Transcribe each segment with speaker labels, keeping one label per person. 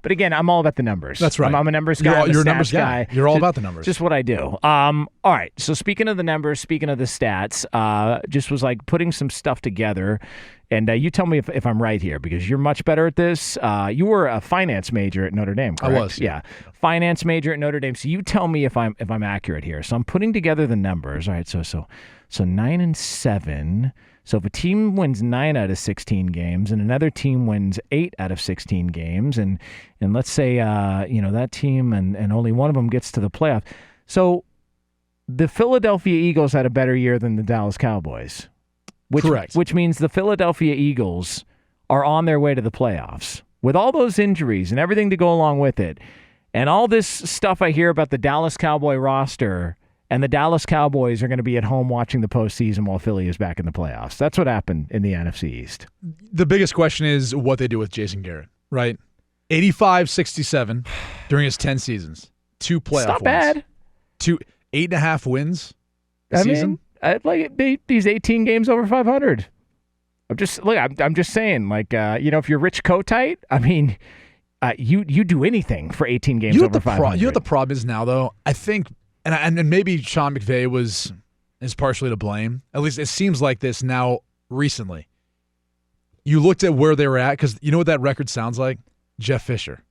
Speaker 1: But again, I'm all about the numbers.
Speaker 2: That's right.
Speaker 1: I'm a numbers guy.
Speaker 2: You're a
Speaker 1: stats
Speaker 2: numbers guy. You're all about the numbers.
Speaker 1: Just what I do. All right. So speaking of the numbers, speaking of the stats, just was like putting some stuff together. And you tell me if I'm right here, because you're much better at this. You were a finance major at Notre Dame, correct?
Speaker 2: I was.
Speaker 1: Yeah. Finance major at Notre Dame. So you tell me if I'm accurate here. So I'm putting together the numbers. All right. So 9-7. So if a team wins 9 out of 16 games and another team wins 8 out of 16 games, and let's say that team and only one of them gets to the playoff. So the Philadelphia Eagles had a better year than the Dallas Cowboys.
Speaker 2: Correct.
Speaker 1: Which means the Philadelphia Eagles are on their way to the playoffs. With all those injuries and everything to go along with it, and all this stuff I hear about the Dallas Cowboy roster, and the Dallas Cowboys are going to be at home watching the postseason while Philly is back in the playoffs. That's what happened in the NFC East.
Speaker 2: The biggest question is what they do with Jason Garrett, right? 85-67 during his 10 seasons. 2 playoff wins.
Speaker 1: It's not bad.
Speaker 2: 8.5 wins
Speaker 1: I
Speaker 2: season.
Speaker 1: mean, these 18 games over 500. I'm just saying, if you're Rich Kotite, I mean, you do anything for 18 games over 500.
Speaker 2: You know what the problem is now, though? I think, and maybe Sean McVay is partially to blame. At least it seems like this now recently. You looked at where they were at, because you know what that record sounds like? Jeff Fisher.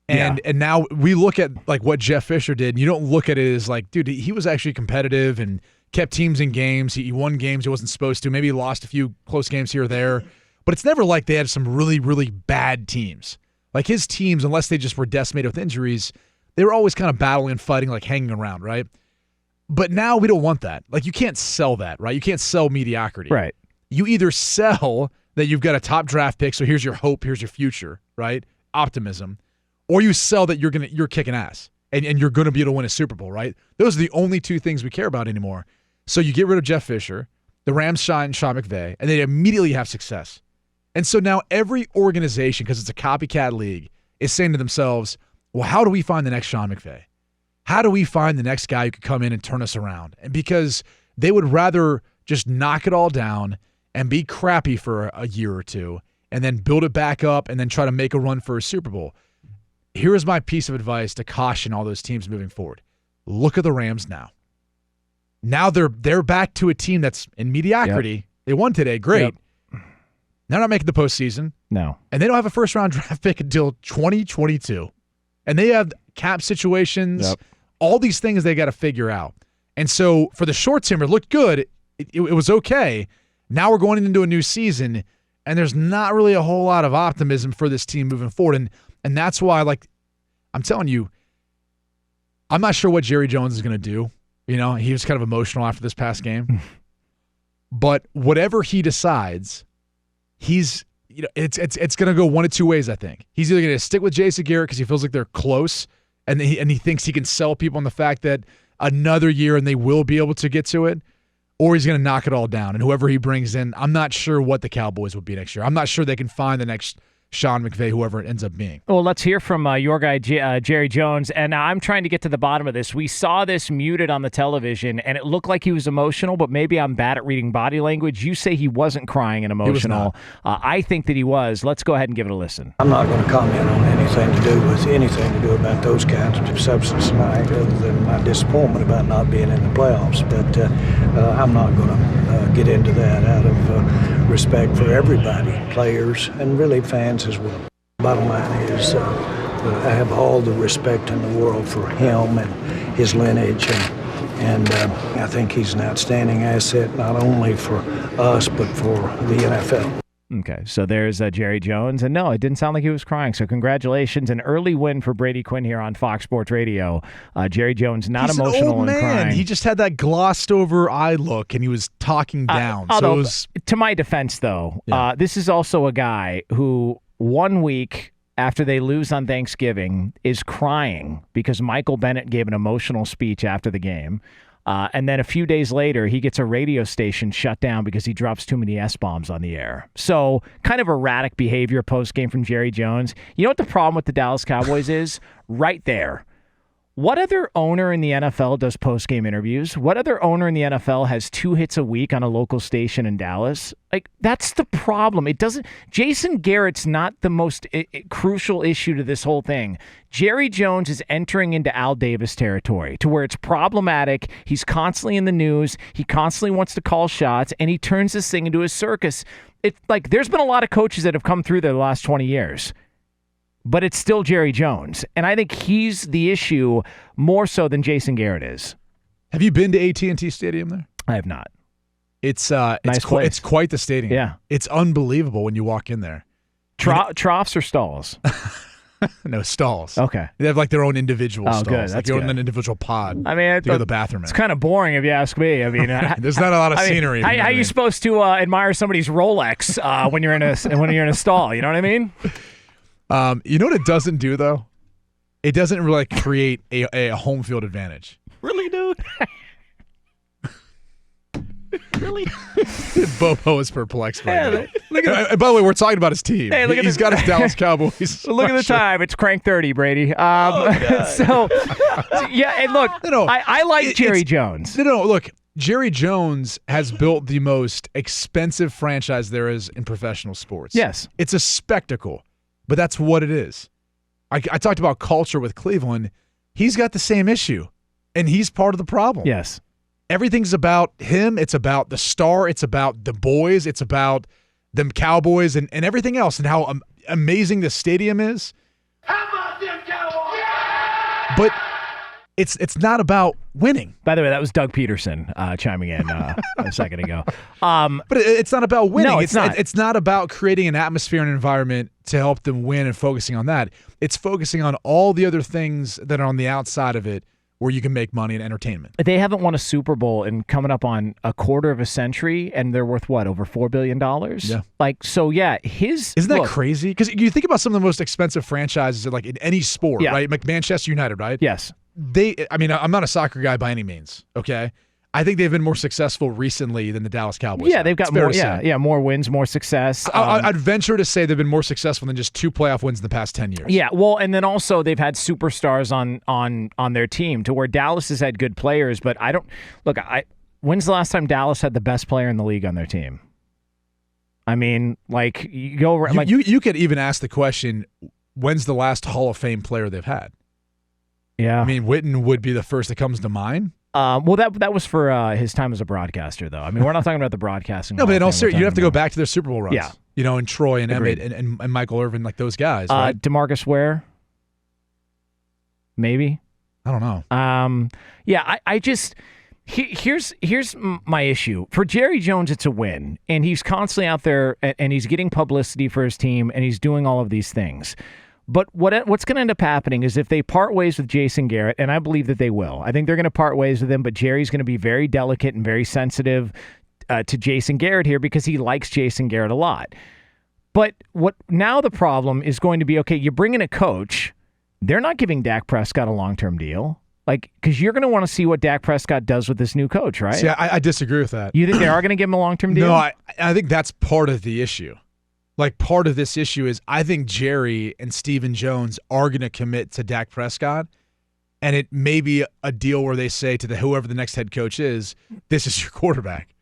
Speaker 2: And now we look at like what Jeff Fisher did, and you don't look at it as like, dude, he was actually competitive and kept teams in games. He won games he wasn't supposed to. Maybe he lost a few close games here or there. But it's never like they had some really, really bad teams. Like his teams, unless they just were decimated with injuries, they were always kind of battling and fighting, like hanging around, right? But now we don't want that. Like you can't sell that, right? You can't sell mediocrity.
Speaker 1: Right.
Speaker 2: You either sell that you've got a top draft pick, so here's your hope, here's your future, right? Optimism. Or you sell that you're kicking ass and you're going to be able to win a Super Bowl, right? Those are the only two things we care about anymore. So you get rid of Jeff Fisher, the Rams shine Sean McVay, and they immediately have success. And so now every organization, because it's a copycat league, is saying to themselves, well, how do we find the next Sean McVay? How do we find the next guy who could come in and turn us around? And because they would rather just knock it all down and be crappy for a year or two and then build it back up and then try to make a run for a Super Bowl. Here is my piece of advice to caution all those teams moving forward. Look at the Rams now. Now they're back to a team that's in mediocrity. Yep. They won today. Great. Yep. They're not making the postseason.
Speaker 1: No.
Speaker 2: And they don't have a first-round draft pick until 2022. And they have cap situations, all these things they got to figure out. And so for the short term, it looked good. It was okay. Now we're going into a new season, and there's not really a whole lot of optimism for this team moving forward. And that's why, I'm telling you, I'm not sure what Jerry Jones is going to do. You know, he was kind of emotional after this past game. But whatever he decides, it's going to go one of two ways, I think. He's either going to stick with Jason Garrett because he feels like they're close, and he thinks he can sell people on the fact that another year and they will be able to get to it, or he's going to knock it all down. And whoever he brings in, I'm not sure what the Cowboys will be next year. I'm not sure they can find the next Sean McVay, whoever it ends up being.
Speaker 1: Well, let's hear from your guy, Jerry Jones. And I'm trying to get to the bottom of this. We saw this muted on the television, and it looked like he was emotional, but maybe I'm bad at reading body language. You say he wasn't crying and emotional. I think that he was. Let's go ahead and give it a listen.
Speaker 3: I'm not going to comment on anything to do about those kinds of substance tonight, other than my disappointment about not being in the playoffs. But I'm not going to get into that out of respect for everybody, players, and really fans as well. Bottom line is I have all the respect in the world for him and his lineage, and I think he's an outstanding asset not only for us but for the NFL.
Speaker 1: Okay, so there's Jerry Jones, and no, it didn't sound like he was crying, so congratulations. An early win for Brady Quinn here on Fox Sports Radio. Jerry Jones, not
Speaker 2: He's
Speaker 1: emotional
Speaker 2: an old
Speaker 1: and
Speaker 2: man.
Speaker 1: crying.
Speaker 2: He just had that glossed-over eye look, and he was talking down.
Speaker 1: Although, to my defense, though, this is also a guy who 1 week after they lose on Thanksgiving is crying because Michael Bennett gave an emotional speech after the game. And then a few days later, he gets a radio station shut down because he drops too many S-bombs on the air. So kind of erratic behavior post-game from Jerry Jones. You know what the problem with the Dallas Cowboys is? Right there. What other owner in the NFL does post-game interviews? What other owner in the NFL has 2 hits a week on a local station in Dallas? Like, that's the problem. It doesn't. Jason Garrett's not the most crucial issue to this whole thing. Jerry Jones is entering into Al Davis territory to where it's problematic. He's constantly in the news. He constantly wants to call shots, and he turns this thing into a circus. It's like there's been a lot of coaches that have come through there the last 20 years. But it's still Jerry Jones. And I think he's the issue more so than Jason Garrett is.
Speaker 2: Have you been to AT&T Stadium there?
Speaker 1: I have not.
Speaker 2: It's
Speaker 1: Nice
Speaker 2: quite the stadium.
Speaker 1: Yeah.
Speaker 2: It's unbelievable when you walk in there.
Speaker 1: Troughs or stalls?
Speaker 2: No, stalls.
Speaker 1: Okay.
Speaker 2: They have like their own individual stalls.
Speaker 1: Good.
Speaker 2: Like you're in an individual pod.
Speaker 1: I mean,
Speaker 2: to go to the bathroom.
Speaker 1: It's kind of boring if you ask me. I mean,
Speaker 2: there's not a lot of scenery.
Speaker 1: How are you supposed to admire somebody's Rolex when you're in a stall? You know what I mean?
Speaker 2: You know what it doesn't do though? It doesn't really create a home field advantage.
Speaker 1: Really, dude? Really?
Speaker 2: Bobo is perplexed right now.
Speaker 1: Look at
Speaker 2: by the way, we're talking about his team.
Speaker 1: Hey,
Speaker 2: He's got his Dallas Cowboys.
Speaker 1: Look at the time. It's crank 30, Brady. So, yeah, and look, I like Jerry Jones.
Speaker 2: No, look, Jerry Jones has built the most expensive franchise there is in professional sports.
Speaker 1: Yes.
Speaker 2: It's a spectacle, but that's what it is. I talked about culture with Cleveland. He's got the same issue, and he's part of the problem.
Speaker 1: Yes.
Speaker 2: Everything's about him. It's about the star. It's about the boys. It's about them Cowboys and everything else and how amazing the stadium is.
Speaker 4: How about them Cowboys? Yeah!
Speaker 2: But it's not about winning.
Speaker 1: By the way, that was Doug Peterson chiming in a second ago.
Speaker 2: But it's not about winning.
Speaker 1: No, it's not.
Speaker 2: It's not about creating an atmosphere and environment to help them win and focusing on that. It's focusing on all the other things that are on the outside of it where you can make money and entertainment.
Speaker 1: They haven't won a Super Bowl in coming up on a quarter of a century, and they're worth, what, over $4 billion?
Speaker 2: Yeah.
Speaker 1: Like, so, yeah,
Speaker 2: Isn't that crazy? Because you think about some of the most expensive franchises like in any sport,
Speaker 1: yeah.
Speaker 2: right? Like Manchester United, right?
Speaker 1: Yes.
Speaker 2: I'm not a soccer guy by any means, okay? I think they've been more successful recently than the Dallas Cowboys.
Speaker 1: Yeah, they've got more. More wins, more success.
Speaker 2: I'd venture to say they've been more successful than just 2 playoff wins in the past 10 years.
Speaker 1: Yeah, well, and then also they've had superstars on their team to where Dallas has had good players, but I don't look. When's the last time Dallas had the best player in the league on their team? I mean, like you go.
Speaker 2: You could even ask the question: when's the last Hall of Fame player they've had?
Speaker 1: Yeah,
Speaker 2: I mean, Witten would be the first that comes to mind.
Speaker 1: Well, that was for his time as a broadcaster, though. I mean, we're not talking about the broadcasting.
Speaker 2: No, but in all seriousness, you have to go back to their Super Bowl runs.
Speaker 1: Yeah.
Speaker 2: You know, and Troy and
Speaker 1: Agreed.
Speaker 2: Emmett and Michael Irvin, like those guys, right?
Speaker 1: DeMarcus Ware? Maybe?
Speaker 2: I don't know.
Speaker 1: Yeah, I just... Here's my issue. For Jerry Jones, it's a win, and he's constantly out there, and he's getting publicity for his team, and he's doing all of these things. But what's going to end up happening is if they part ways with Jason Garrett, and I believe that they will. I think they're going to part ways with him, but Jerry's going to be very delicate and very sensitive to Jason Garrett here because he likes Jason Garrett a lot. But now the problem is going to be, okay, you bring in a coach. They're not giving Dak Prescott a long-term deal. Like, because you're going to want to see what Dak Prescott does with this new coach, right?
Speaker 2: See, I disagree with that.
Speaker 1: You think they are going to give him a long-term deal?
Speaker 2: No, I think that's part of the issue. Like, part of this issue is I think Jerry and Stephen Jones are going to commit to Dak Prescott, and it may be a deal where they say to whoever the next head coach is, this is your quarterback.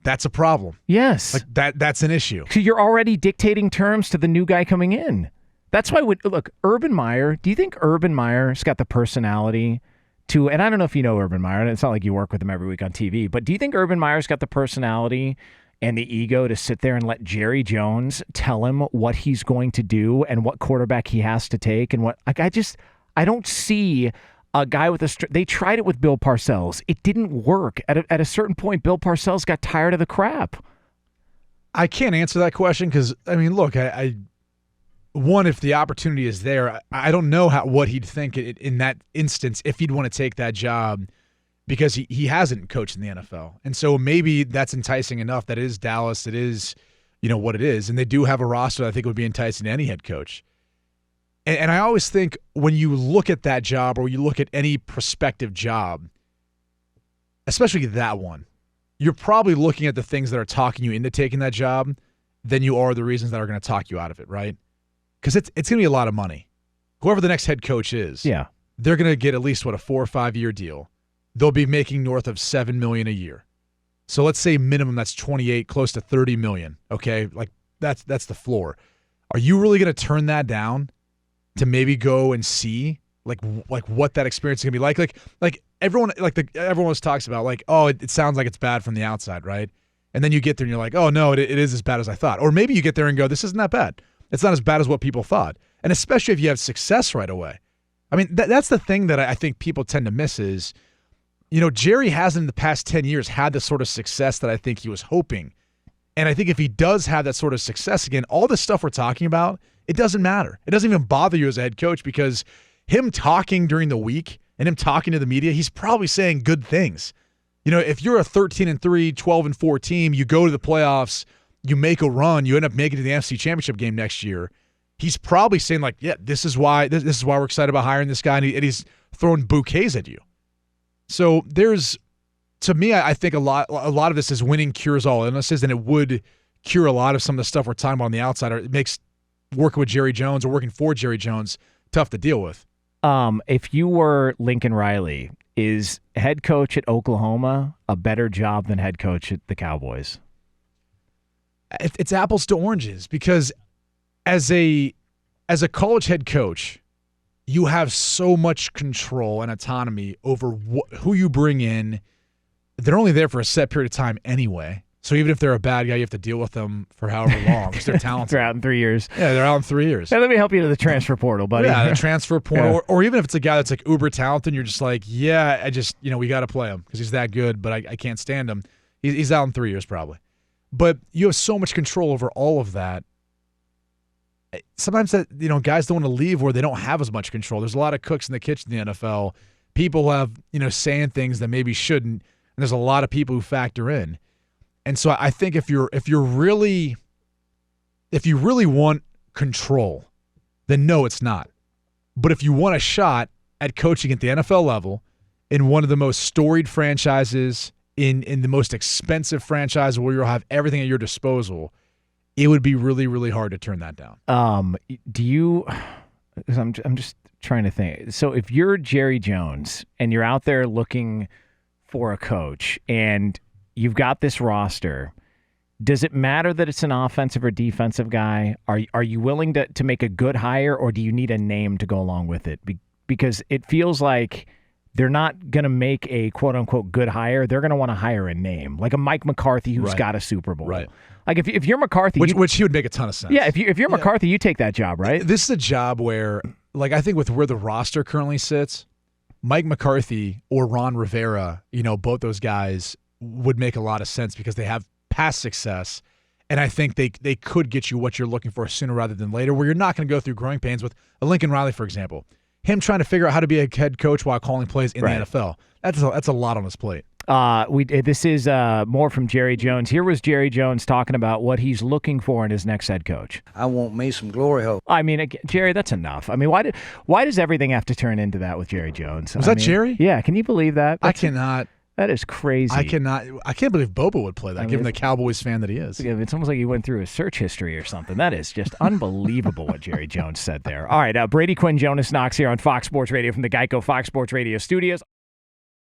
Speaker 2: That's a problem.
Speaker 1: Yes.
Speaker 2: Like that's an issue.
Speaker 1: So you're already dictating terms to the new guy coming in. That's why, look, Urban Meyer, do you think Urban Meyer's got the personality to, and I don't know if you know Urban Meyer, and it's not like you work with him every week on TV, but do you think Urban Meyer's got the personality and the ego to sit there and let Jerry Jones tell him what he's going to do and what quarterback he has to take and what? Like, I don't see a guy with they tried it with Bill Parcells. It didn't work. At a certain point, Bill Parcells got tired of the crap.
Speaker 2: I can't answer that question because, I mean, look, one, if the opportunity is there, I don't know what he'd think in that instance if he'd want to take that job because he hasn't coached in the NFL. And so maybe that's enticing enough that it is Dallas, it is, what it is. And they do have a roster that I think would be enticing to any head coach. And I always think when you look at that job or you look at any prospective job, especially that one, you're probably looking at the things that are talking you into taking that job than you are the reasons that are going to talk you out of it, right? Because it's going to be a lot of money. Whoever the next head coach is.
Speaker 1: Yeah.
Speaker 2: they're going to get at least, a 4 or 5 year deal. They'll be making north of $7 million a year. So let's say minimum that's 28, close to 30 million. Okay, like that's the floor. Are you really going to turn that down to maybe go and see like what that experience is going to be like everyone always talks about like, oh, it sounds like it's bad from the outside, right? And then you get there and you're like, oh no, it is as bad as I thought. Or maybe you get there and go, this isn't that bad. It's not as bad as what people thought. And especially if you have success right away. I mean, that's the thing that I think people tend to miss is, Jerry hasn't in the past 10 years had the sort of success that I think he was hoping. And I think if he does have that sort of success again, all this stuff we're talking about, it doesn't matter. It doesn't even bother you as a head coach because him talking during the week and him talking to the media, he's probably saying good things. If you're a 13-3, 12-4 team, you go to the playoffs, you make a run, you end up making it to the NFC Championship game next year, he's probably saying like, yeah, this is why we're excited about hiring this guy, and he's throwing bouquets at you. So to me, I think a lot of this is winning cures all illnesses, and it would cure a lot of some of the stuff we're talking about on the outside. It makes working with Jerry Jones or working for Jerry Jones tough to deal with.
Speaker 1: If you were Lincoln Riley, is head coach at Oklahoma a better job than head coach at the Cowboys?
Speaker 2: It's apples to oranges because as a college head coach, you have so much control and autonomy over who you bring in. They're only there for a set period of time anyway. So even if they're a bad guy, you have to deal with them for however long because they're talented.
Speaker 1: They're out in 3 years.
Speaker 2: Yeah, they're out in 3 years.
Speaker 1: Hey, let me help you to the transfer portal, buddy.
Speaker 2: Yeah, the transfer portal. Yeah. Or even if it's a guy that's like uber talented, you're just like, yeah, I just, we got to play him because he's that good, but I can't stand him. He's out in 3 years probably. But you have so much control over all of that. Sometimes that guys don't want to leave where they don't have as much control. There's a lot of cooks in the kitchen in the NFL. People have saying things that maybe shouldn't, and there's a lot of people who factor in. And so I think if you really want control, then no, it's not. But if you want a shot at coaching at the NFL level in one of the most storied franchises, in the most expensive franchise where you'll have everything at your disposal, it would be really, really hard to turn that down.
Speaker 1: I'm just trying to think. So if you're Jerry Jones and you're out there looking for a coach and you've got this roster, does it matter that it's an offensive or defensive guy? Are you willing to make a good hire, or do you need a name to go along with it? Because it feels like they're not going to make a quote-unquote good hire. They're going to want to hire a name, like a Mike McCarthy who's got a Super Bowl.
Speaker 2: Right.
Speaker 1: Like if you're McCarthy,
Speaker 2: which he would make a ton of sense.
Speaker 1: Yeah, if you're McCarthy, you take that job, right?
Speaker 2: This is a job where, like, I think with where the roster currently sits, Mike McCarthy or Ron Rivera, both those guys would make a lot of sense because they have past success, and I think they could get you what you're looking for sooner rather than later, where you're not going to go through growing pains with a Lincoln Riley, for example. Him trying to figure out how to be a head coach while calling plays in the NFL. That's a lot on his plate.
Speaker 1: This is more from Jerry Jones. Here was Jerry Jones talking about what he's looking for in his next head coach.
Speaker 3: I want me some glory hole.
Speaker 1: I mean, Jerry, that's enough. I mean, why does everything have to turn into that with Jerry Jones?
Speaker 2: Was that Jerry?
Speaker 1: Yeah, can you believe that?
Speaker 2: I cannot.
Speaker 1: That is crazy.
Speaker 2: I can't believe Bobo would play that, given the Cowboys fan that he is.
Speaker 1: It's almost like he went through his search history or something. That is just unbelievable what Jerry Jones said there. All right, Brady Quinn, Jonas Knox here on Fox Sports Radio from the Geico Fox Sports Radio studios.